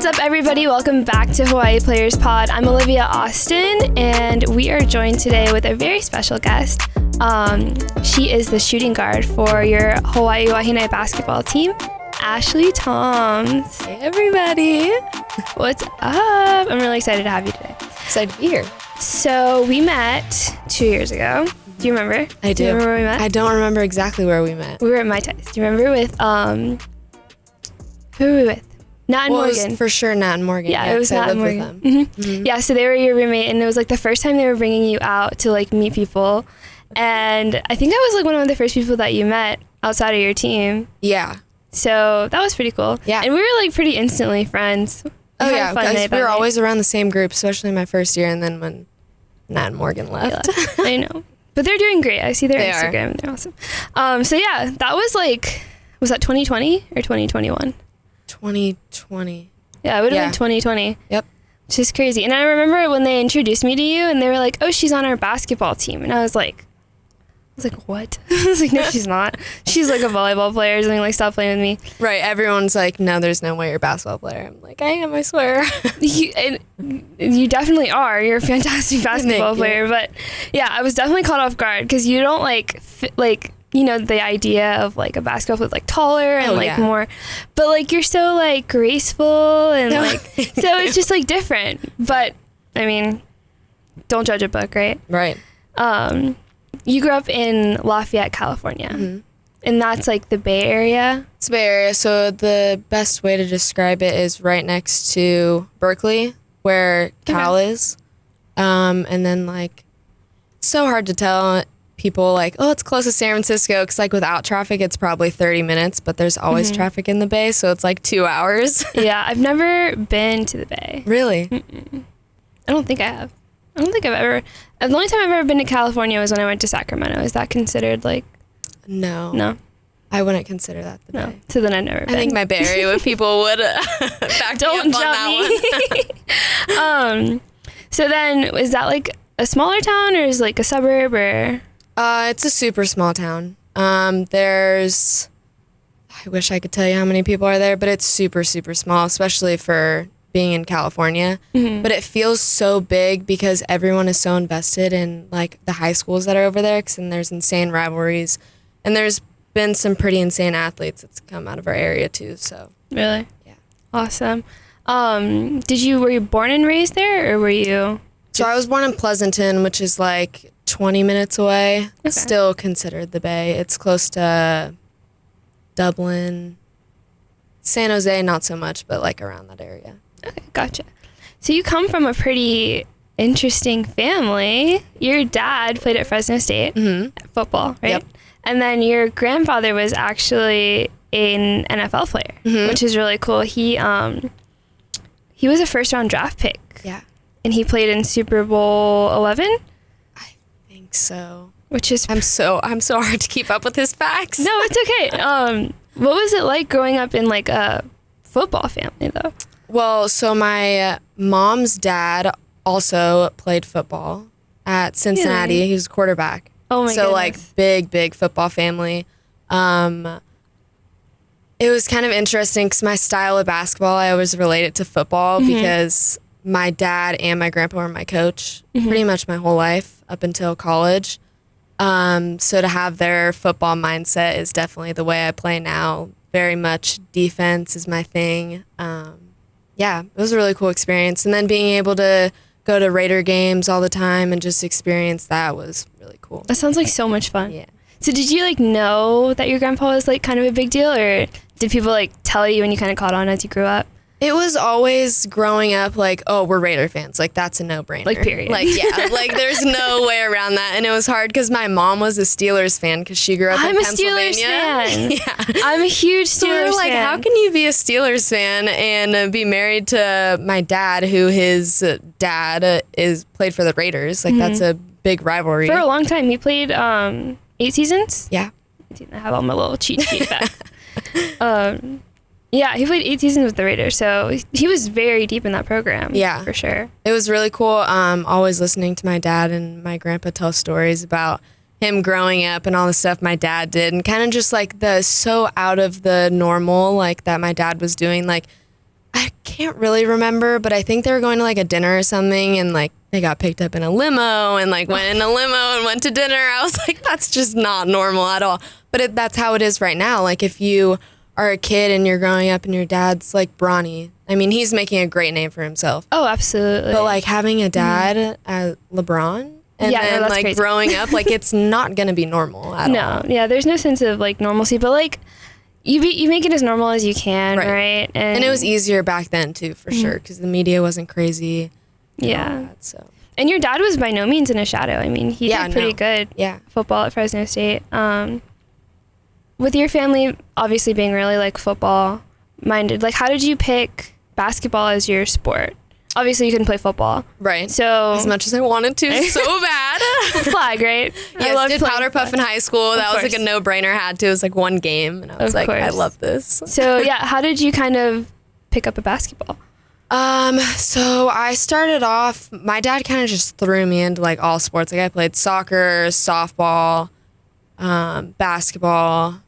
What's up, everybody? Welcome back to Hawaii Players Pod. I'm Olivia Austin, and we are joined today with a very special guest. She is the shooting guard for your Hawai'i Basketball team, Ashley Thoms. Hey, everybody. What's up? I'm really excited to have you today. Excited to be here. So we met 2 years ago. Do you remember? I do. Do you remember where we met? I don't remember exactly where we met. We were at Mai Tais. Do you remember with, who were we with? Nat and Morgan. It was for sure Nat and Morgan. Yeah, it was Nat and Morgan. Mm-hmm. Yeah, so they were your roommate, and it was like the first time they were bringing you out to like meet people. And I think I was like one of the first people that you met outside of your team. Yeah. So that was pretty cool. Yeah. And we were like pretty instantly friends. Oh yeah, guys, we were always around the same group, especially my first year, and then when Nat and Morgan left. I know. But they're doing great. I see their They Instagram. And they're awesome. So yeah, that was like, was that 2020 or 2021? 2020. Yeah, it would have been 2020. Yep. Which is crazy. And I remember when they introduced me to you and they were like, oh, she's on our basketball team. And I was like, what? I was like, no, she's not. She's like a volleyball player or something, like, stop playing with me. Right. Everyone's like, no, there's no way you're a basketball player. I'm like, I am, I swear. You definitely are. You're a fantastic basketball player. But yeah, I was definitely caught off guard because you don't the idea of like a basketball player like taller and more, but like you're so like graceful and like, so it's just like different. But I mean, don't judge a book, right? Right. You grew up in Lafayette, California, and that's like the Bay Area. It's the Bay Area. So the best way to describe it is right next to Berkeley, where Cal is. And then like, it's so hard to tell. People like, oh, it's close to San Francisco, because like without traffic it's probably 30 minutes, but there's always traffic in the Bay, so it's like 2 hours. Yeah, I've never been to the Bay. Really? I don't think I have. I don't think I've ever. The only time I've ever been to California was when I went to Sacramento. Is that considered like? No. I wouldn't consider that the Bay. So then I've never been. I think my Bay Area people would back don't me up on that one. So then, is that like a smaller town or is it like a suburb or? It's a super small town. There's, I wish I could tell you how many people are there, but it's super, super small, especially for being in California. But it feels so big because everyone is so invested in like the high schools that are over there, and there's insane rivalries, and there's been some pretty insane athletes that's come out of our area too. So really, yeah, awesome. Were you born and raised there, or were you? So I was born in Pleasanton, which is like 20 minutes away. Okay. Still considered the Bay. It's close to Dublin, San Jose, not so much, but like around that area. Okay, gotcha. So you come from a pretty interesting family. Your dad played at Fresno State football, right? Yep. And then your grandfather was actually an NFL player, which is really cool. He was a first-round draft pick. Yeah. And he played in Super Bowl 11? So which is I'm so hard to keep up with his facts. No, it's okay. What was it like growing up in like a football family though? Well, so my mom's dad also played football at Cincinnati. Really? He was a quarterback. Oh my goodness. Like big football family. It was kind of interesting because my style of basketball, I always related to football because my dad and my grandpa were my coach pretty much my whole life up until college. So to have their football mindset is definitely the way I play now. Very much defense is my thing. Yeah, it was a really cool experience. And then being able to go to Raider games all the time and just experience that was really cool. That sounds like so much fun. Yeah. So did you like know that your grandpa was like kind of a big deal, or did people like tell you and you kind of caught on as you grew up? It was always growing up like, oh, we're Raider fans. Like, that's a no-brainer. Like, period. Like, yeah. Like, there's no way around that. And it was hard because my mom was a Steelers fan because she grew up in Pennsylvania. I'm a Steelers fan. Yeah. I'm a huge Steelers fan. So we were like, how can you be a Steelers fan and be married to my dad, who his dad played for the Raiders? Like, that's a big rivalry. For a long time. He played 8 seasons? Yeah. I have all my little cheat sheet facts. Yeah, he played 8 seasons with the Raiders, so he was very deep in that program. Yeah. For sure. It was really cool. Always listening to my dad and my grandpa tell stories about him growing up and all the stuff my dad did, and kind of just like the so out of the normal like that my dad was doing. Like, I can't really remember, but I think they were going to like a dinner or something, and like they got picked up in a limo and like went in a limo and went to dinner. I was like, that's just not normal at all. But that's how it is right now. Like if you are a kid and you're growing up and your dad's like Bronny, I mean, he's making a great name for himself. Oh, absolutely. But like having a dad as LeBron and then like crazy. growing up, like it's not going to be normal at all. No, yeah, there's no sense of like normalcy, but like you make it as normal as you can, right? And it was easier back then too, for sure, because the media wasn't crazy. Yeah. That, so. And your dad was by no means in a shadow. I mean, he did pretty good football at Fresno State. With your family obviously being really like football minded, like how did you pick basketball as your sport? Obviously you couldn't play football. Right. So as much as I wanted to so bad. Flag, right? Yes, I did powder puff in high school. That was like a no-brainer. Had to. It was like one game and I was like, I love this. So yeah, how did you kind of pick up a basketball? So I started off, my dad kind of just threw me into like all sports. Like I played soccer, softball, basketball.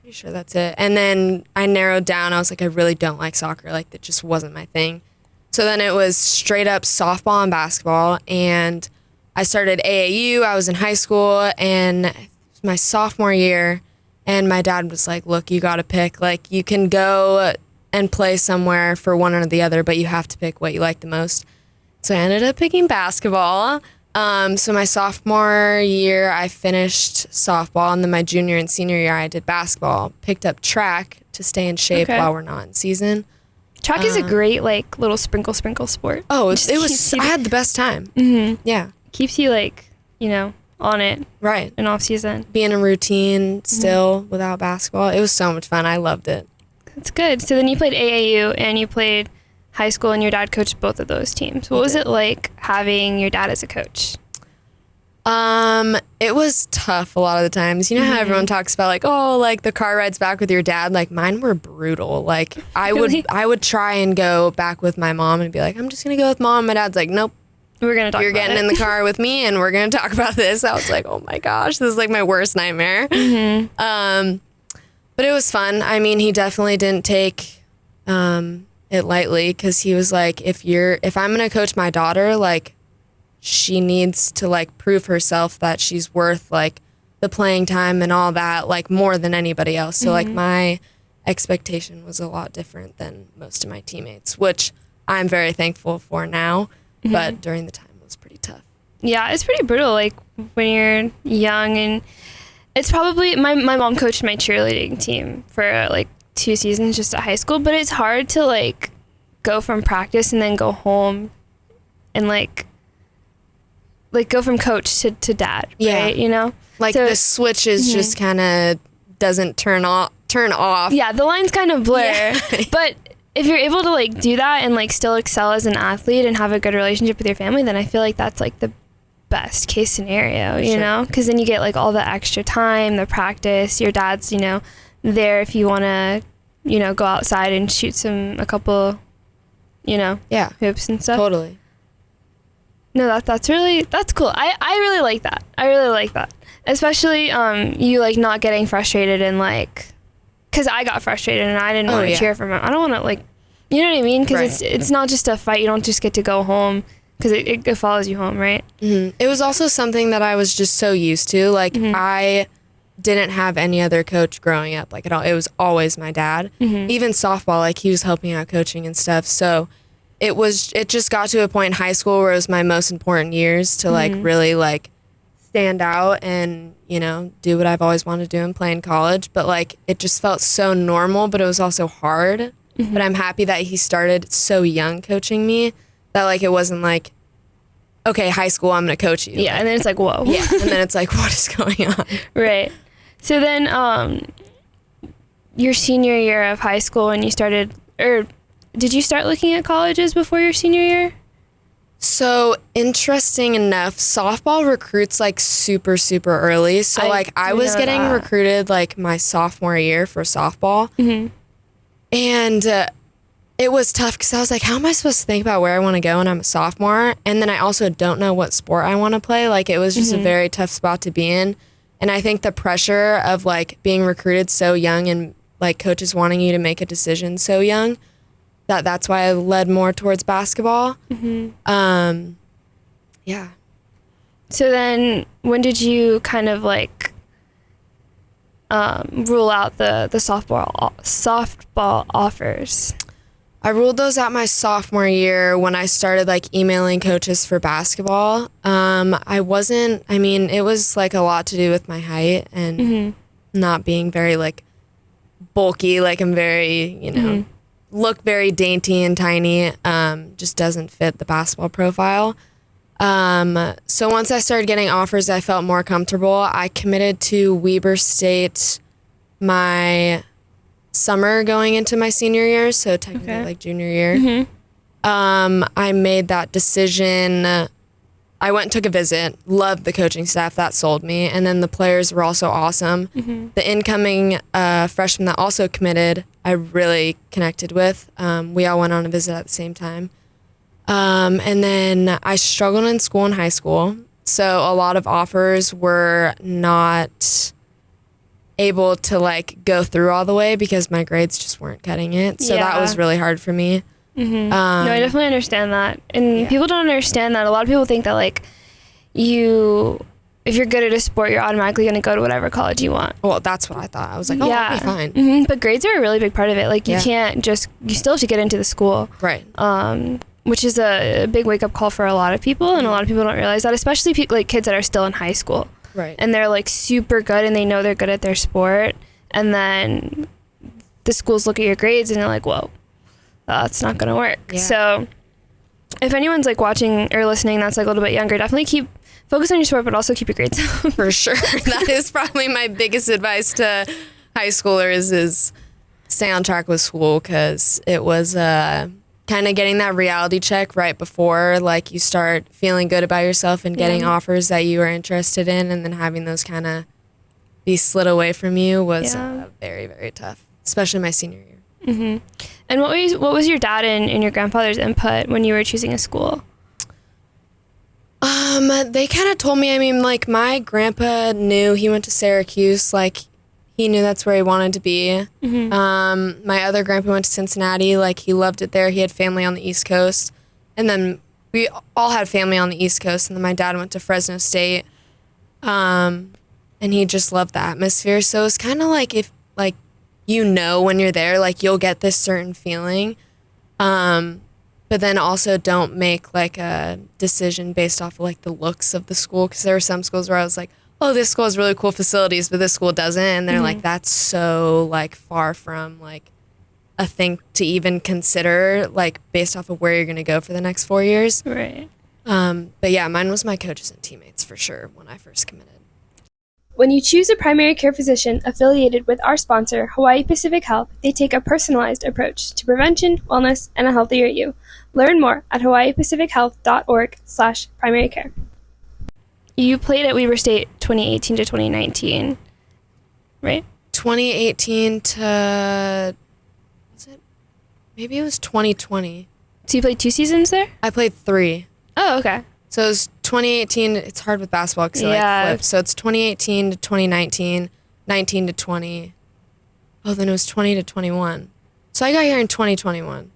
Pretty sure that's it. And then I narrowed down. I was like, I really don't like soccer. Like that just wasn't my thing. So then it was straight up softball and basketball. And I started AAU. I was in high school and it was my sophomore year. And my dad was like, look, you got to pick. Like you can go and play somewhere for one or the other, but you have to pick what you like the most. So I ended up picking basketball. So my sophomore year, I finished softball, and then my junior and senior year, I did basketball. Picked up track to stay in shape while we're not in season. Track is a great like little sprinkle sport. Oh, it was. I had the best time. Mm-hmm. Yeah, keeps you like on it. Right. In off season. Being in routine still without basketball, it was so much fun. I loved it. That's good. So then you played AAU and you played high school, and your dad coached both of those teams. What was it like having your dad as a coach? It was tough a lot of the times. You know how everyone talks about like, oh, like the car rides back with your dad? Like mine were brutal. Like I would try and go back with my mom and be like, I'm just going to go with mom. My dad's like, nope. We're going to talk about it. You're getting in the car with me and we're going to talk about this. I was like, oh my gosh, this is like my worst nightmare. But it was fun. I mean, he definitely didn't take it lightly, because he was like, if I'm going to coach my daughter, like she needs to like prove herself that she's worth like the playing time and all that, like more than anybody else. So like my expectation was a lot different than most of my teammates, which I'm very thankful for now. But during the time it was pretty tough. Yeah, it's pretty brutal. Like when you're young, and it's probably my mom coached my cheerleading team for like 2 seasons just at high school, but it's hard to like go from practice and then go home and like go from coach to dad, right? You know, like so, the switch is just kind of doesn't turn off. Yeah, the lines kind of blur. But if you're able to like do that and like still excel as an athlete and have a good relationship with your family, then I feel like that's like the best case scenario, you know, because then you get like all the extra time, the practice. Your dad's there if you want to go outside and shoot a couple hoops and stuff. Totally. No, that's cool. I really like that. Especially you like not getting frustrated and like, because I got frustrated and I didn't want to cheer for him. I don't want to like, you know what I mean? Because it's not just a fight. You don't just get to go home, because it follows you home, right? It was also something that I was just so used to. Like I didn't have any other coach growing up like at all. It was always my dad. Even softball, like he was helping out coaching and stuff. So it just got to a point in high school where it was my most important years to like really like stand out and do what I've always wanted to do and play in college. But like it just felt so normal, but it was also hard. But I'm happy that he started so young coaching me, that like it wasn't like, okay, high school, I'm gonna coach you. Yeah, and then it's like, whoa. Yeah, and then it's like, what is going on? Right. So then your senior year of high school, when you started, or did you start looking at colleges before your senior year? So interesting enough, softball recruits like super, super early. So like I was getting recruited like my sophomore year for softball. And it was tough because I was like, how am I supposed to think about where I want to go when I'm a sophomore? And then I also don't know what sport I want to play. Like it was just a very tough spot to be in. And I think the pressure of like being recruited so young and like coaches wanting you to make a decision so young that's why I led more towards basketball. Yeah. So then when did you kind of like rule out the softball offers? I ruled those out my sophomore year when I started like emailing coaches for basketball. It was like a lot to do with my height and not being very like bulky. Like I'm very, look very dainty and tiny. Just doesn't fit the basketball profile. So once I started getting offers, I felt more comfortable. I committed to Weber State my summer going into my senior year, so technically like junior year. I made that decision. I went and took a visit, loved the coaching staff, that sold me, and then the players were also awesome. The incoming freshman that also committed, I really connected with. We all went on a visit at the same time. And then I struggled in school in high school, so a lot of offers were not able to like go through all the way because my grades just weren't cutting it. So that was really hard for me. No, I definitely understand that. And people don't understand that. A lot of people think that like if you're good at a sport, you're automatically going to go to whatever college you want. Well, that's what I thought. I was like, I'll be fine. But grades are a really big part of it. Like you can't you still have to get into the school. Right. Which is a big wake up call for a lot of people. And a lot of people don't realize that, especially like kids that are still in high school. Right. And they're like super good and they know they're good at their sport. And then the schools look at your grades and they're like, whoa, that's not going to work. Yeah. So if anyone's like watching or listening that's like a little bit younger, definitely focus on your sport, but also keep your grades up. For sure. That is probably my biggest advice to high schoolers is stay on track with school, because it was kind of getting that reality check right before like you start feeling good about yourself and getting offers that you are interested in, and then having those kind of be slid away from you was very, very tough, especially my senior year. And what was your dad and your grandfather's input when you were choosing a school? They kind of told me, I mean, like my grandpa knew, he went to Syracuse, like he knew that's where he wanted to be. My other grandpa went to Cincinnati. Like he loved it there. He had family on the East Coast. And then we all had family on the East Coast. And then my dad went to Fresno State. And he just loved the atmosphere. So it's kind of like if like, when you're there, like you'll get this certain feeling. But then also don't make like a decision based off of like the looks of the school. Because there were some schools where I was like, oh, this school has really cool facilities, but this school doesn't. And they're like, that's so like far from like a thing to even consider, like based off of where you're going to go for the next 4 years. Right. But yeah, mine was my coaches and teammates for sure when I first committed. When you choose a primary care physician affiliated with our sponsor, Hawaii Pacific Health, they take a personalized approach to prevention, wellness, and a healthier you. Learn more at hawaiipacifichealth.org/primary care. You played at Weber State 2018 to 2019, right? 2018 to, maybe it was 2020. So you played 2 seasons there? I played 3. Oh, okay. So it was 2018, it's hard with basketball because like flipped. So it's 2018 to 2019, 19 to 20. Oh, then it was 20 to 21. So I got here in 2021.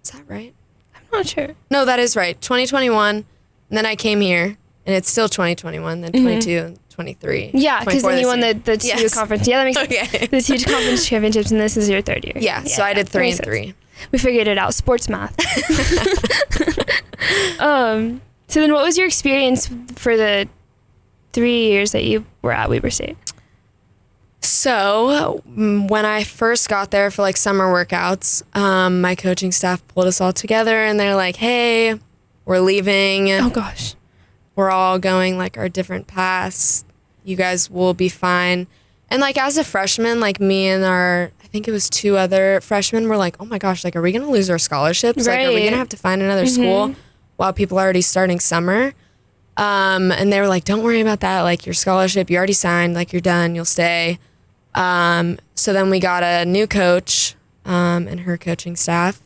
Is that right? I'm not sure. No, that is right. 2021, and then I came here. And it's still 2021, then 22, and 23. Yeah, because then you won the 2 conference. Yeah, that makes sense. The 2 conference championships, and this is your 3rd year. Yeah, so I did 3 and 3. We figured it out. Sports math. So then what was your experience for the 3 years that you were at Weber State? So when I first got there for like summer workouts, my coaching staff pulled us all together, and they're like, hey, we're leaving. Oh, gosh. We're all going like our different paths. You guys will be fine. And like as a freshman, like me and I think it was 2 other freshmen were like, oh my gosh, like are we going to lose our scholarships? Right. Like are we going to have to find another school while people are already starting summer? And they were like, don't worry about that. Like your scholarship, you already signed, like you're done, you'll stay. So then we got a new coach and her coaching staff.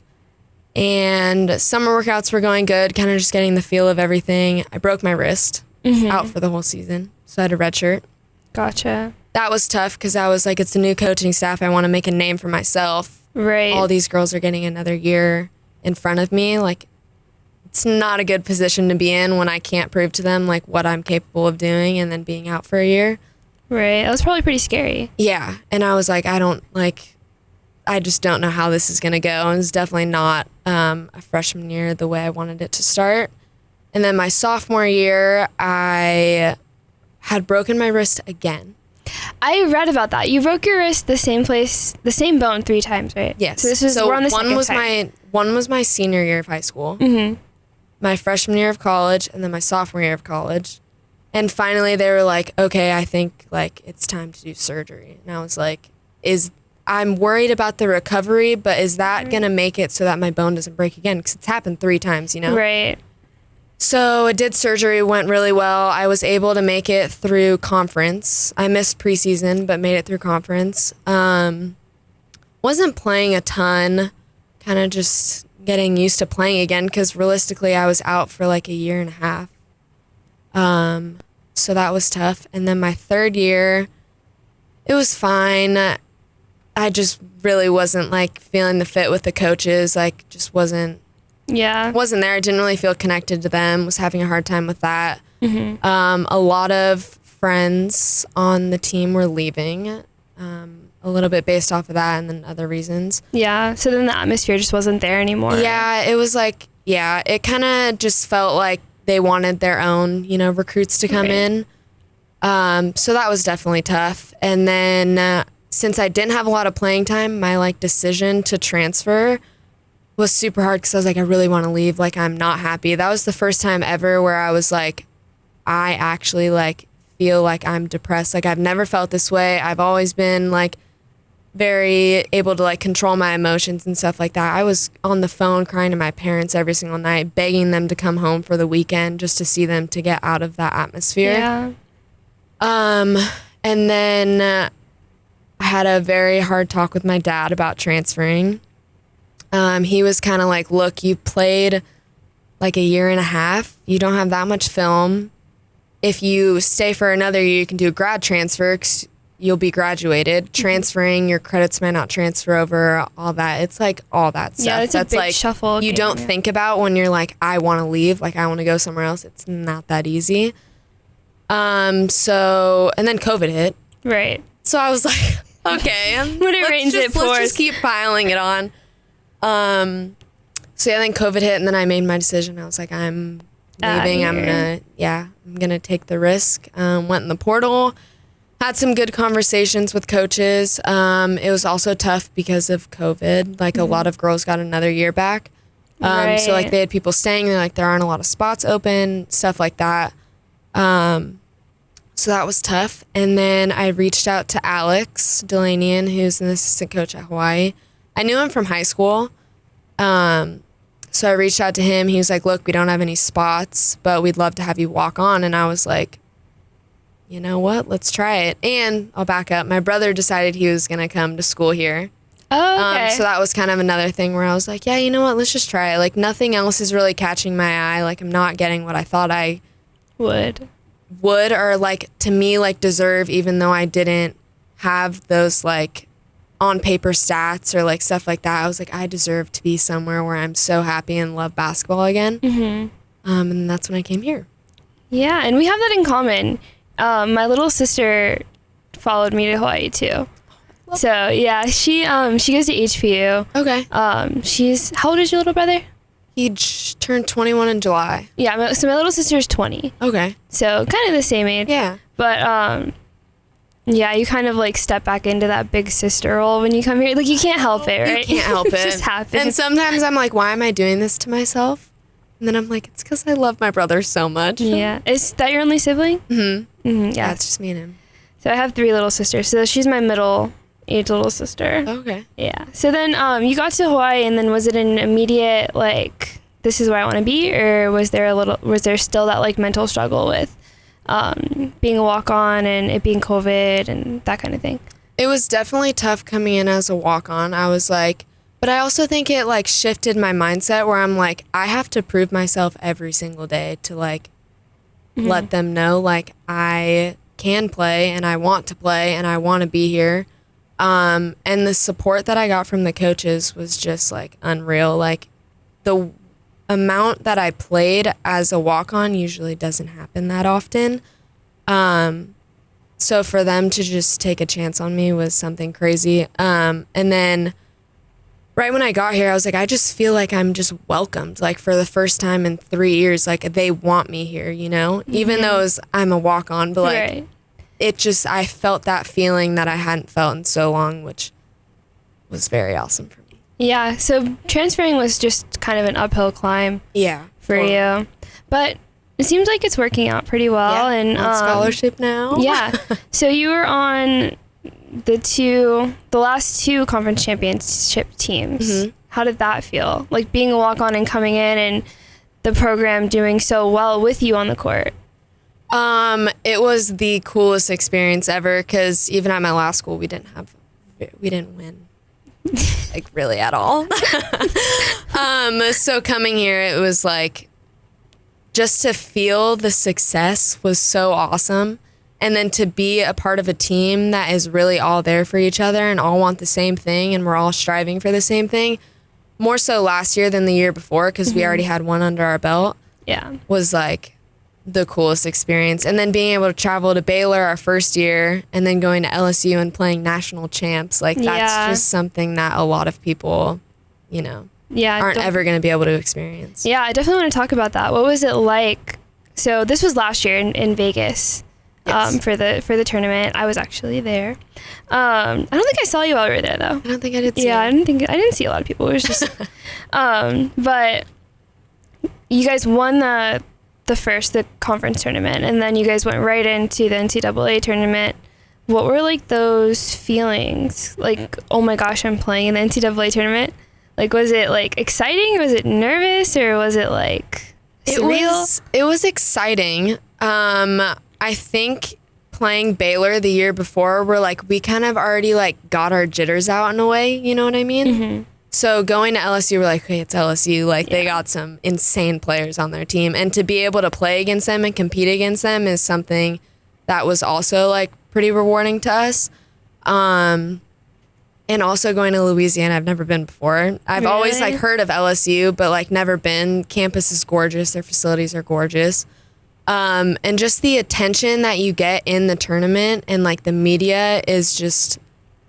And summer workouts were going good, kind of just getting the feel of everything. I broke my wrist out for the whole season, so I had a red shirt. Gotcha. That was tough because I was like, it's a new coaching staff. I want to make a name for myself. Right. all these girls are getting another year in front of me. Like, it's not a good position to be in when I can't prove to them like what I'm capable of doing and then being out for a year. Right. That was probably pretty scary. Yeah. And I was like, I just don't know how this is going to go. And it's definitely not a freshman year the way I wanted it to start. And then my sophomore year, I had broken my wrist again. I read about that. You broke your wrist the same place, the same bone 3 times, right? Yes. So this was we're on the second time. One was my senior year of high school, my freshman year of college, and then my sophomore year of college. And finally, they were like, "Okay, I think like it's time to do surgery." And I was like, I'm worried about the recovery, but is that gonna make it so that my bone doesn't break again? Because it's happened 3 times, you know? Right. So I did surgery, went really well. I was able to make it through conference. I missed preseason, but made it through conference. Wasn't playing a ton, kind of just getting used to playing again because realistically I was out for like a year and a half. So that was tough. And then my third year, it was fine. I just really wasn't like feeling the fit with the coaches, like just wasn't there. I didn't really feel connected to them, was having a hard time with that. A lot of friends on the team were leaving, a little bit based off of that and then other reasons. Yeah, so then the atmosphere just wasn't there anymore. Yeah, it was like, it kind of just felt like they wanted their own, recruits to come in. So that was definitely tough. And then since I didn't have a lot of playing time, my like decision to transfer was super hard because I was like, I really want to leave. Like, I'm not happy. That was the first time ever where I was like, I actually like feel like I'm depressed. Like, I've never felt this way. I've always been like very able to like control my emotions and stuff like that. I was on the phone crying to my parents every single night, begging them to come home for the weekend just to see them to get out of that atmosphere. Yeah. And then I had a very hard talk with my dad about transferring. He was kind of like, look, you played like a year and a half. You don't have that much film. If you stay for another year, you can do a grad transfer 'cause you'll be graduated. Transferring, your credits might not transfer over, all that. It's like all that stuff. Yeah, it's a That's big like shuffle you game, don't think about when you're like, I want to leave. Like, I want to go somewhere else. It's not that easy. And then COVID hit. Right. So I was like, okay, Let's just keep piling it on. So yeah, then COVID hit, and then I made my decision. I was like, I'm leaving. I'm gonna take the risk. Went in the portal, had some good conversations with coaches. It was also tough because of COVID. Like, a lot of girls got another year back. So like they had people saying like there aren't a lot of spots open, stuff like that. So that was tough. And then I reached out to Alex Delanian, who's an assistant coach at Hawaii. I knew him from high school. So I reached out to him. He was like, look, we don't have any spots, but we'd love to have you walk on. And I was like, you know what? Let's try it. And I'll back up. My brother decided he was going to come to school here. Oh, okay. So that was kind of another thing where I was like, yeah, you know what? Let's just try it. Like, nothing else is really catching my eye. Like, I'm not getting what I thought I would or like to me like deserve, even though I didn't have those like on paper stats or like stuff like that. I was like, I deserve to be somewhere where I'm so happy and love basketball again. And that's when I came here. Yeah, and we have that in common. My little sister followed me to Hawaii too. So yeah, she goes to HPU. Okay. How old is your little brother? He turned 21 in July. Yeah, so my little sister's 20. Okay. So kind of the same age. Yeah. But yeah, you kind of like step back into that big sister role when you come here. Like, you can't help it, right? You can't help it. It just happens. And sometimes I'm like, why am I doing this to myself? And then I'm like, it's because I love my brother so much. Yeah. Is that your only sibling? Yeah, it's just me and him. So I have 3 little sisters. So she's my middle-aged little sister. Okay. Yeah. So then you got to Hawaii, and then was it an immediate, like, this is where I want to be? Or was there still that, like, mental struggle with being a walk-on and it being COVID and that kind of thing? It was definitely tough coming in as a walk-on. I was like, but I also think it like shifted my mindset where I'm like, I have to prove myself every single day to like let them know like I can play and I want to play and I want to be here. And the support that I got from the coaches was just like unreal. Like the amount that I played as a walk-on usually doesn't happen that often. So for them to just take a chance on me was something crazy. And then right when I got here, I was like, I just feel like I'm just welcomed. Like for the first time in 3 years, like they want me here, you know, even though I'm a walk-on, but like I felt that feeling that I hadn't felt in so long, which was very awesome for me. Yeah. So transferring was just kind of an uphill climb. For you, but it seems like it's working out pretty well. And on scholarship now. So you were on the last two conference championship teams. How did that feel? Like being a walk-on and coming in and the program doing so well with you on the court. It was the coolest experience ever because even at my last school, we didn't win like really at all. So coming here, it was like just to feel the success was so awesome. And then to be a part of a team that is really all there for each other and all want the same thing and we're all striving for the same thing, more so last year than the year before because we already had one under our belt, was like the coolest experience. And then being able to travel to Baylor our first year and then going to LSU and playing national champs, like that's just something that a lot of people, you know, aren't ever going to be able to experience. Yeah, I definitely want to talk about that. What was it like? So this was last year in Vegas. For the tournament. I was actually there. I don't think I saw you while we were there though. I don't think I did see you. I didn't see a lot of people. It was just but you guys won the conference tournament and then you guys went right into the NCAA tournament. What were like those feelings? Like, oh my gosh, I'm playing in the NCAA tournament. Like, was it like exciting? Was it nervous or was it like surreal? It was exciting. I think playing Baylor the year before, we kind of already like got our jitters out in a way, you know what I mean? So going to LSU, we're like, okay, it's LSU. Like they got some insane players on their team. And to be able to play against them and compete against them is something that was also like pretty rewarding to us. And also going to Louisiana, I've never been before. I've always like heard of LSU, but like never been. Campus is gorgeous. Their facilities are gorgeous. And just the attention that you get in the tournament and like the media is just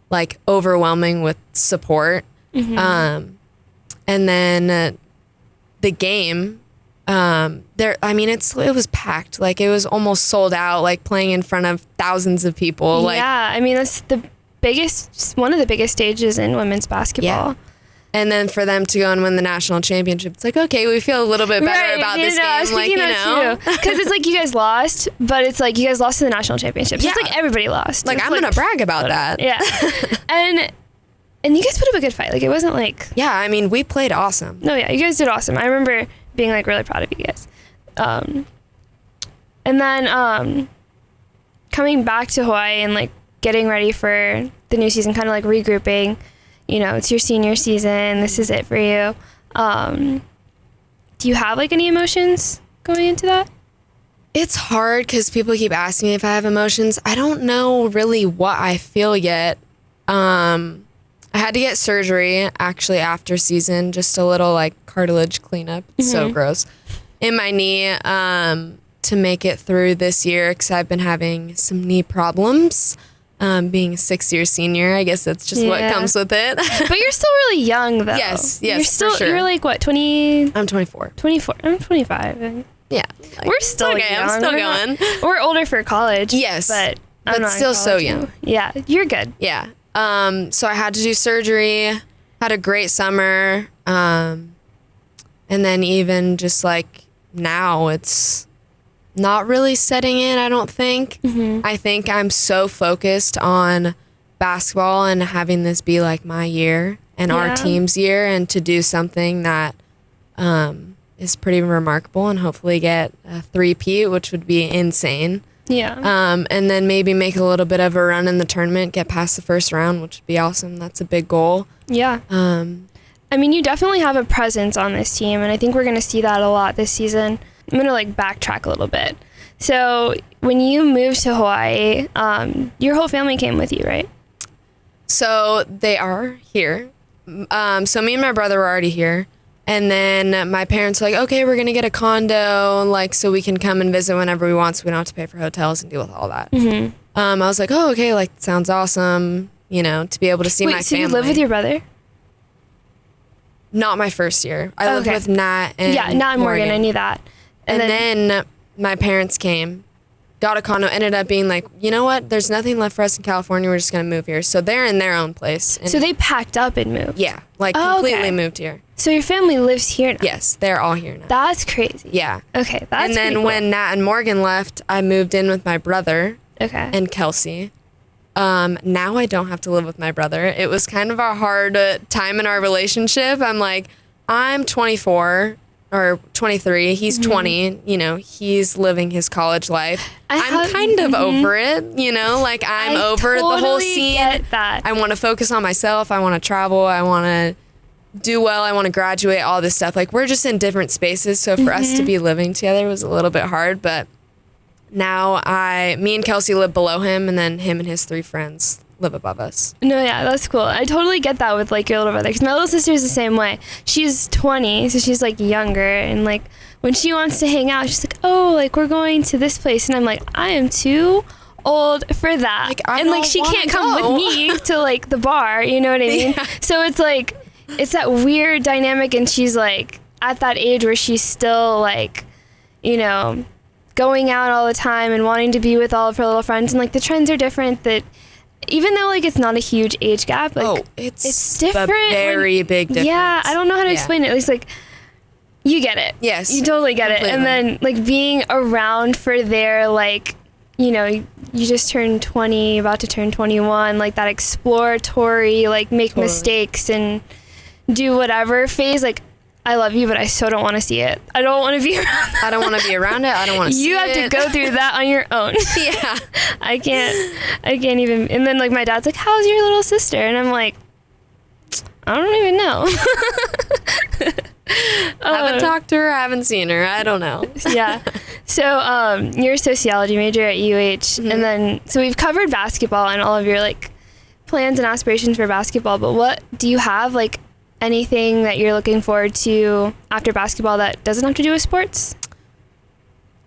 like overwhelming with support. And then the game, it was packed. Like it was almost sold out, like playing in front of thousands of people. That's one of the biggest stages in women's basketball. And then for them to go and win the national championship, it's like, okay, we feel a little bit better about this game. Like, you know, because it's like you guys lost, but it's like you guys lost to the national championship. So it's like everybody lost. Like I'm gonna brag about that. Yeah, and you guys put up a good fight. Like it wasn't like we played awesome. No, you guys did awesome. I remember being like really proud of you guys. And then coming back to Hawaii and like getting ready for the new season, kind of like regrouping. You know, it's your senior season. This is it for you. Do you have like any emotions going into that? It's hard because people keep asking me if I have emotions. I don't know really what I feel yet. I had to get surgery actually after season, just a little like cartilage cleanup. It's so gross in my knee to make it through this year because I've been having some knee problems. Being a 6-year senior, I guess that's just what comes with it. But you're still really young, though. Yes, you're still, for sure. You're like, what, 20? I'm 24. 24. I'm 25. Yeah. Like, we're still young. I'm still going. We're older for college. Yes. But I'm not still so young. Yeah, you're good. Yeah. So I had to do surgery, had a great summer. And then even just like now it's not really setting in, I don't think. I think I'm so focused on basketball and having this be like my year and our team's year and to do something that is pretty remarkable and hopefully get a 3-peat, which would be insane. Yeah. And then maybe make a little bit of a run in the tournament, get past the first round, which would be awesome. That's a big goal. Yeah. I mean, you definitely have a presence on this team, and I think we're going to see that a lot this season. I'm going to like backtrack a little bit. So when you moved to Hawaii, your whole family came with you, right? So they are here. So me and my brother were already here. And then my parents were like, okay, we're going to get a condo, like, so we can come and visit whenever we want, so we don't have to pay for hotels and deal with all that. Mm-hmm. I was like, oh, okay, like, sounds awesome, you know, to be able to see my family. So you live with your brother? Not my first year. I lived with Nat and Nat and Morgan. I knew that. And then my parents came, got a condo, ended up being like, you know what? There's nothing left for us in California. We're just going to move here. So they're in their own place. And so they packed up and moved? Yeah, like completely moved here. So your family lives here now? Yes, they're all here now. That's crazy. Yeah. Okay, that's And then cool. when Nat and Morgan left, I moved in with my brother and Kelsey. Now I don't have to live with my brother. It was kind of a hard time in our relationship. I'm like, I'm 24 or 23. He's 20. You know, he's living his college life. I'm kind of over it, you know, like I'm over the whole scene. Get that. I want to focus on myself. I want to travel. I want to do well. I want to graduate, all this stuff. Like, we're just in different spaces. So for us to be living together was a little bit hard. But now me and Kelsey live below him, and then him and his 3 friends live above us. No, yeah, that's cool. I totally get that with like your little brother, because my little sister is the same way. She's 20, so she's like younger, and like when she wants to hang out, she's like, oh, like we're going to this place, and I'm like, I am too old for that. Like, and like she can't come with me to like the bar, you know what I mean? Yeah. So it's like, it's that weird dynamic, and she's like at that age where she's still like, you know, going out all the time and wanting to be with all of her little friends, and like the trends are different. That even though like it's not a huge age gap, like it's different. A very big difference. Yeah, I don't know how to explain it. At least like you get it. Yes, you totally get it. And then like being around for their like, you know, you just turned 20, about to turn 21, like that exploratory, like make mistakes and do whatever phase. Like, I love you, but I so don't want to see it. I don't want to be around that. I don't want to be around it. I don't want to see it. You have to go through that on your own. Yeah. I can't even. And then like my dad's like, how's your little sister? And I'm like, I don't even know. I haven't talked to her. I haven't seen her. I don't know. Yeah. So you're a sociology major at UH. And then, so we've covered basketball and all of your like plans and aspirations for basketball. But what do you have, like anything that you're looking forward to after basketball that doesn't have to do with sports?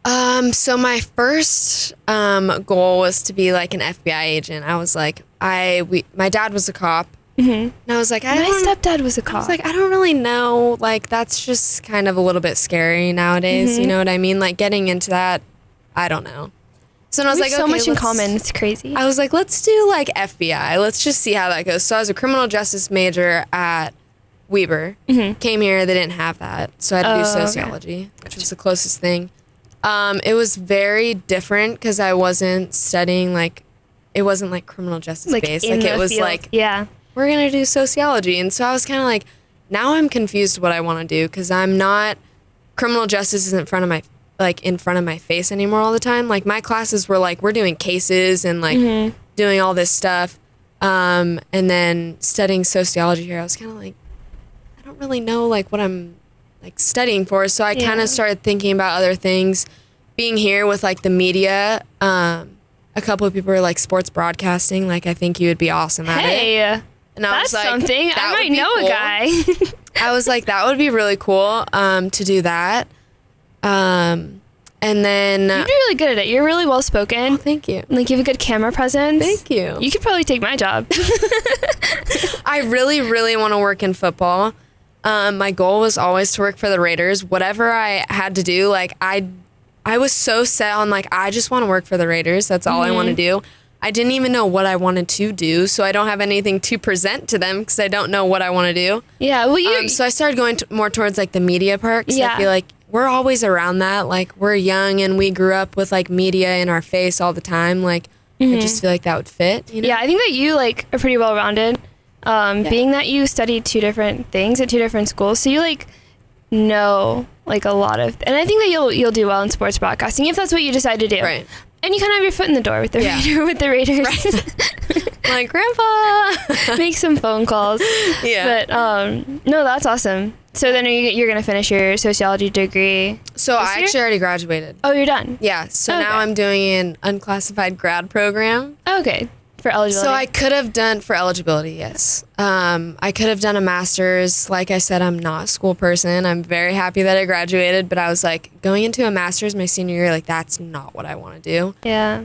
So my first goal was to be like an FBI agent. I was like, my dad was a cop. And I was like, my stepdad was a cop. I was like, I don't really know. Like, that's just kind of a little bit scary nowadays. You know what I mean? Like, getting into that, I don't know. So then I was like, so much in common. It's crazy. I was like, let's do like FBI. Let's just see how that goes. So I was a criminal justice major at Weber. Came here, they didn't have that. So I had to do sociology, which was the closest thing. It was very different because I wasn't studying like, it wasn't like criminal justice based. Like it was field. Like, we're going to do sociology. And so I was kind of like, now I'm confused what I want to do because I'm not, criminal justice isn't in front of my face anymore all the time. Like my classes were like, we're doing cases and like doing all this stuff. And then studying sociology here, I was kind of like, I don't really know like what I'm like studying for. So I kind of started thinking about other things. Being here with like the media, a couple of people were like sports broadcasting. Like I think you would be awesome at it. And I was like, something. I might know a guy. I was like, that would be really cool to do that. And then you'd be really good at it. You're really well spoken. Oh, thank you. Like you have a good camera presence. Thank you. You could probably take my job. I really, really want to work in football. My goal was always to work for the Raiders. Whatever I had to do, like I was so set on like, I just want to work for the Raiders. That's all I want to do. I didn't even know what I wanted to do, so I don't have anything to present to them because I don't know what I want to do. Yeah, well, so I started going more towards like the media part because I feel like we're always around that. Like we're young and we grew up with like media in our face all the time. Like I just feel like that would fit. You know? Yeah, I think that you like are pretty well rounded. Being that you studied 2 different things at 2 different schools, so you like know like a lot of, and I think that you'll do well in sports broadcasting if that's what you decide to do. Right. And you kind of have your foot in the door with the Raiders. Right. Like, Grandpa! Make some phone calls. Yeah. But, no, that's awesome. So then you're going to finish your sociology degree So I actually already graduated. Oh, you're done? Yeah. So now I'm doing an unclassified grad program. Okay. For eligibility? So I could have done, for eligibility, yes. I could have done a master's. Like I said, I'm not a school person. I'm very happy that I graduated, but I was like, going into a master's my senior year, like that's not what I want to do. Yeah.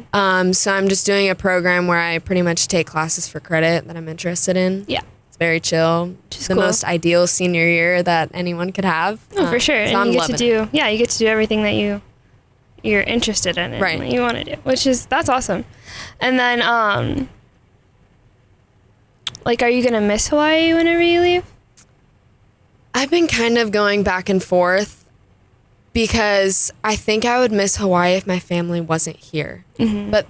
So I'm just doing a program where I pretty much take classes for credit that I'm interested in. Yeah. It's very chill. Just the cool. most ideal senior year that anyone could have. Oh, for sure. So and I'm you get to do, loving you get to do everything that you're interested in and Right. that you want to do, that's awesome. And then, like, are you going to miss Hawaii whenever you leave? I've been kind of going back and forth because I think I would miss Hawaii if my family wasn't here. Mm-hmm. But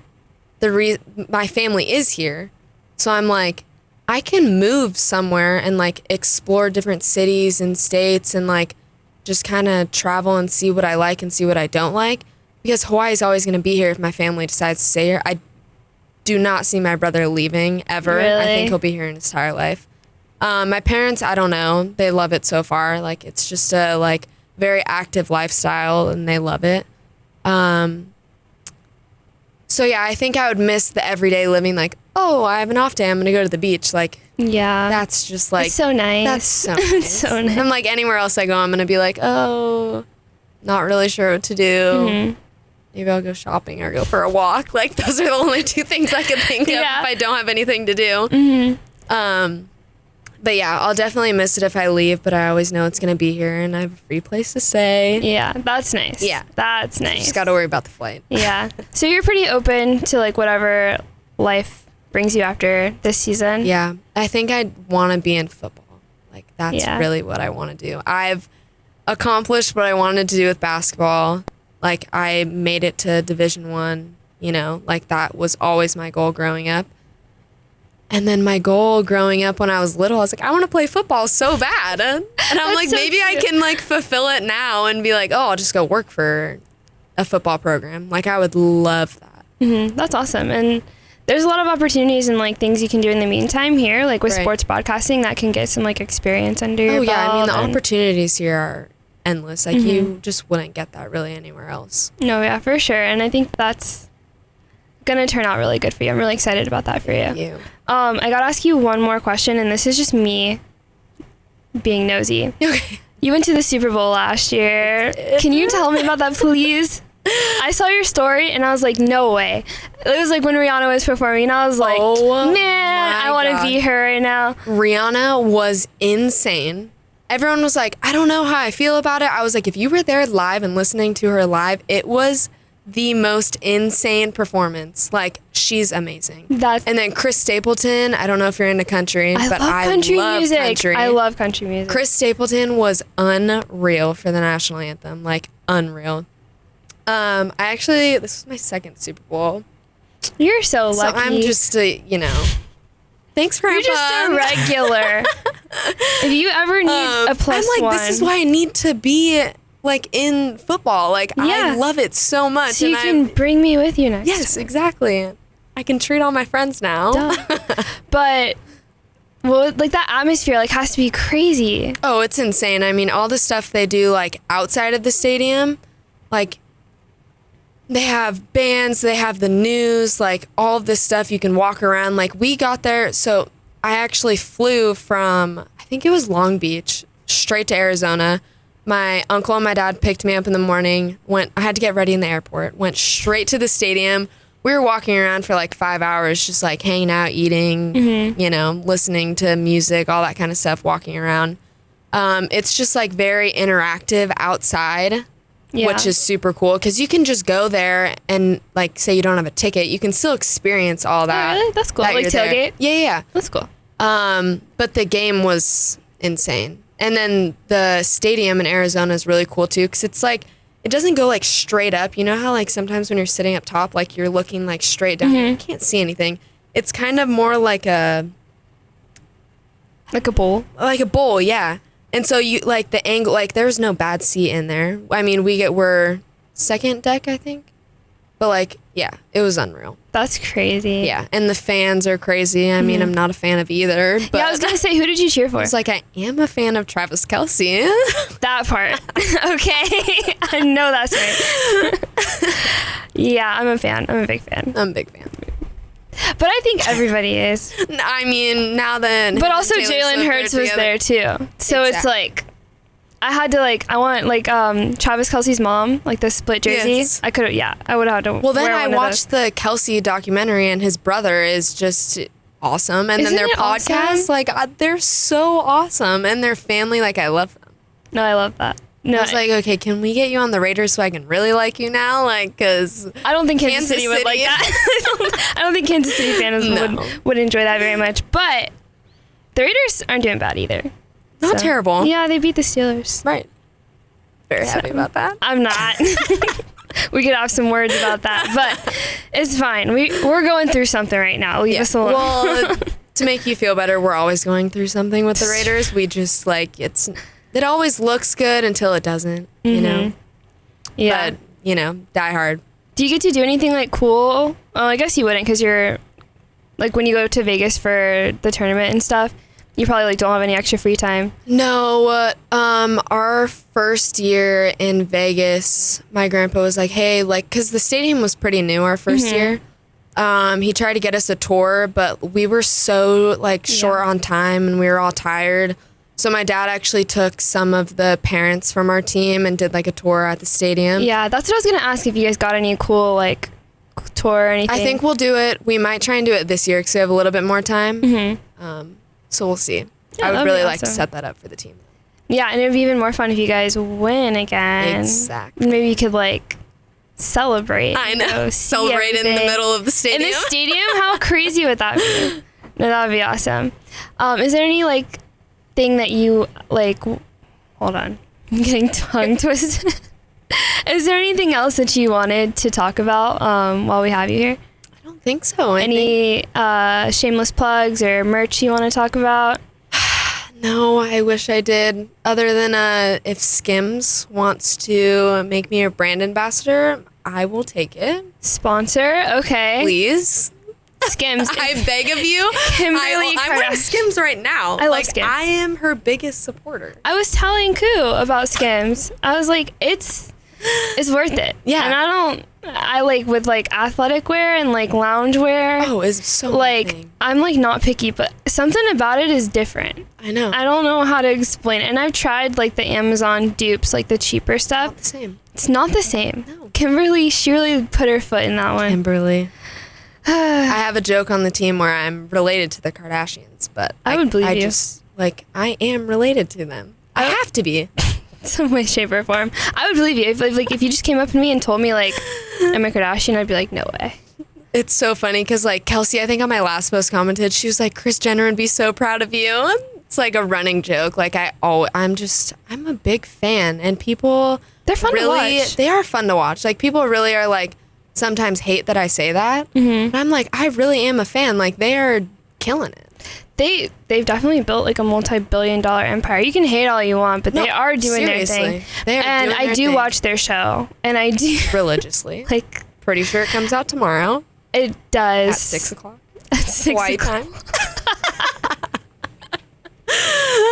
my family is here. So I'm like, I can move somewhere and like explore different cities and states and like just kind of travel and see what I like and see what I don't like. Because Hawaii is always going to be here if my family decides to stay here. I do not see my brother leaving ever. Really? I think he'll be here in his entire life. My parents, I don't know. They love it so far. Like it's just a like very active lifestyle and they love it. So yeah, I think I would miss the everyday living. Like, oh, I have an off day. I'm gonna go to the beach. Like, Yeah. that's just like it's so nice. That's so nice. It's so nice. And like anywhere else I go, I'm gonna be like, oh, not really sure what to do. Mhm. Maybe I'll go shopping or go for a walk. Like those are the only two things I can think of Yeah. if I don't have anything to do. Mm-hmm. But yeah, I'll definitely miss it if I leave, but I always know it's going to be here and I have a free place to stay. Yeah, that's nice. Yeah. That's nice. Just got to worry about the flight. Yeah. So you're pretty open to like whatever life brings you after this season? Yeah. I think I want to be in football. Like that's Yeah. really what I want to do. I've accomplished what I wanted to do with basketball. Like I made it to Division I, you know, like that was always my goal growing up. And then my goal growing up when I was little, I was like, I want to play football so bad. And I'm like, so maybe I cute. can like fulfill it now and be like, oh, I'll just go work for a football program. Like I would love that. Mm-hmm. That's awesome. And there's a lot of opportunities and like things you can do in the meantime here, like with Right. sports broadcasting that can get some like experience under your Oh yeah, I mean the belt and- opportunities here are endless. Like you just wouldn't get that really anywhere else. No, yeah, for sure. And I think that's going to turn out really good for you. I'm really excited about that for you. Thank you. I got to ask you one more question, and this is just me being nosy. Okay. You went to the Super Bowl last year. Can you tell me about that, please? I saw your story, and I was like, no way. It was like when Rihanna was performing, and I was like, Oh man, my I want to God. be her right now. Rihanna was insane. Everyone was like, I don't know how I feel about it. I was like, if you were there live and listening to her live, it was the most insane performance. Like, she's amazing. And then Chris Stapleton, I don't know if you're into country, but I love music. country. I love country music. Chris Stapleton was unreal for the national anthem. Like, unreal. This was my second Super Bowl. You're so So lucky. I'm just thanks, Grandpa. You're just a regular. If you ever need a plus I'm like, one. this is why I need to be like in football. Like Yeah. I love it so much. So you and can bring me with you next yes, time. exactly. I can treat all my friends now. Duh. But, well, like that atmosphere like has to be crazy. Oh, it's insane. I mean, all the stuff they do like outside of the stadium, like they have bands, they have the news, like all of this stuff you can walk around. Like we got there, so I actually flew from, I think it was Long Beach, straight to Arizona. My uncle and my dad picked me up in the morning, I had to get ready in the airport, went straight to the stadium. We were walking around for like 5 hours, just like hanging out, eating, you know, listening to music, all that kind of stuff, walking around. It's just like very interactive outside. Yeah. Which is super cool because you can just go there and like say you don't have a ticket, you can still experience all that. Oh, really? That's cool. that Like you're there. tailgate? Yeah. That's cool. But the game was insane, and then the stadium in Arizona is really cool too because it's like it doesn't go like straight up. You know how like sometimes when you're sitting up top, like you're looking like straight down, you can't see anything. It's kind of more like a bowl. like a bowl, yeah. And so you like the angle, like there's no bad seat in there. I mean, we're second deck, I think. But like, yeah, it was unreal. That's crazy. Yeah, and the fans are crazy. I mean, I'm not a fan of either. But Yeah, I was gonna say, who did you cheer for? it's like I am a fan of Travis Kelce. That part. Okay. I know that's right. Yeah, I'm a fan. I'm a big fan. I'm a big fan. But I think everybody is. I mean, now then. But also Jalen Hurts was there too. So it's like, I had to I want Travis Kelce's mom, the split jersey. Yes. I would have had to. Well, then I watched the Kelce documentary, and his brother is just awesome. And Isn't then their it podcast, they're so awesome, and their family, I love them. No, I love that. No, I was like, okay, can we get you on the Raiders so I can really like you now? Because I don't think Kansas City would like that. I don't think Kansas City fans would enjoy that very much. But the Raiders aren't doing bad either. Not terrible. Yeah, they beat the Steelers. Right. Very happy about that. I'm not. We could have some words about that, but it's fine. We're going through something right now. Leave us alone. Well, to make you feel better, we're always going through something with the Raiders. We just it always looks good until it doesn't, you know? Yeah. But, die hard. Do you get to do anything cool? Well, I guess you wouldn't, because you're when you go to Vegas for the tournament and stuff, you probably don't have any extra free time. No, our first year in Vegas, my grandpa was like, hey, because the stadium was pretty new our first year. He tried to get us a tour, but we were so short on time and we were all tired. So my dad actually took some of the parents from our team and did a tour at the stadium. Yeah, that's what I was going to ask, if you guys got any cool tour or anything. I think we'll do it. We might try and do it this year because we have a little bit more time. So we'll see. Yeah, I would really like to awesome. set that up for the team. Yeah, and it would be even more fun if you guys win again. Exactly. Maybe you could celebrate. I know. Celebrate in the middle of the stadium. In the stadium? How crazy would that be? No, that would be awesome. Is there any thing that you hold on, I'm getting tongue twisted. Is there anything else that you wanted to talk about while we have you here? I don't think so. Any shameless plugs or merch you want to talk about? No, I wish I did. Other than if SKIMS wants to make me a brand ambassador, I will take it. Sponsor, okay. Please. SKIMS. I beg of you. Kimberly I'm wearing SKIMS right now. I love SKIMS. I am her biggest supporter. I was telling Koo about SKIMS. I was like, it's worth it. Yeah. And I with athletic wear and lounge wear. Oh, it's so amazing. I'm not picky, but something about it is different. I know. I don't know how to explain it. And I've tried the Amazon dupes, the cheaper stuff. Not the same. It's not the same. No. Kimberly surely put her foot in that one. Kimberly. I have a joke on the team where I'm related to the Kardashians, but I would believe you. Just I am related to them. I have to be. Some way, shape, or form. I would believe you. If you just came up to me and told me I'm a Kardashian, I'd be like, no way. It's so funny because Kelsey, I think on my last post commented, she was like, Kris Jenner would be so proud of you. It's a running joke. I'm a big fan, and people they're fun to watch. They are fun to watch. People really are sometimes hate that I say that. But I'm I really am a fan. They are killing it. They've definitely built a multi-billion-dollar empire. You can hate all you want, but they are doing their thing. They are and doing I their do thing. watch their show, and I do religiously. Pretty sure it comes out tomorrow. It does. At 6 o'clock. At 6 Hawaii o'clock. time.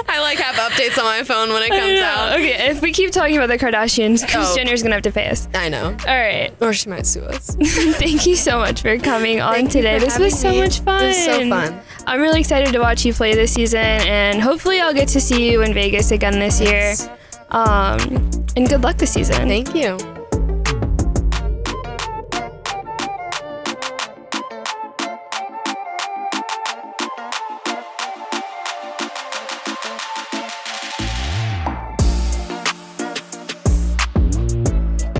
I have updates on my phone when it comes out. Okay, if we keep talking about the Kardashians, Kris Jenner's gonna have to pay us. I know. All right. Or she might sue us. Thank you so much for coming on today. This was so much fun. It was so fun. I'm really excited to watch you play this season, and hopefully I'll get to see you in Vegas again this year. And good luck this season. Thank you.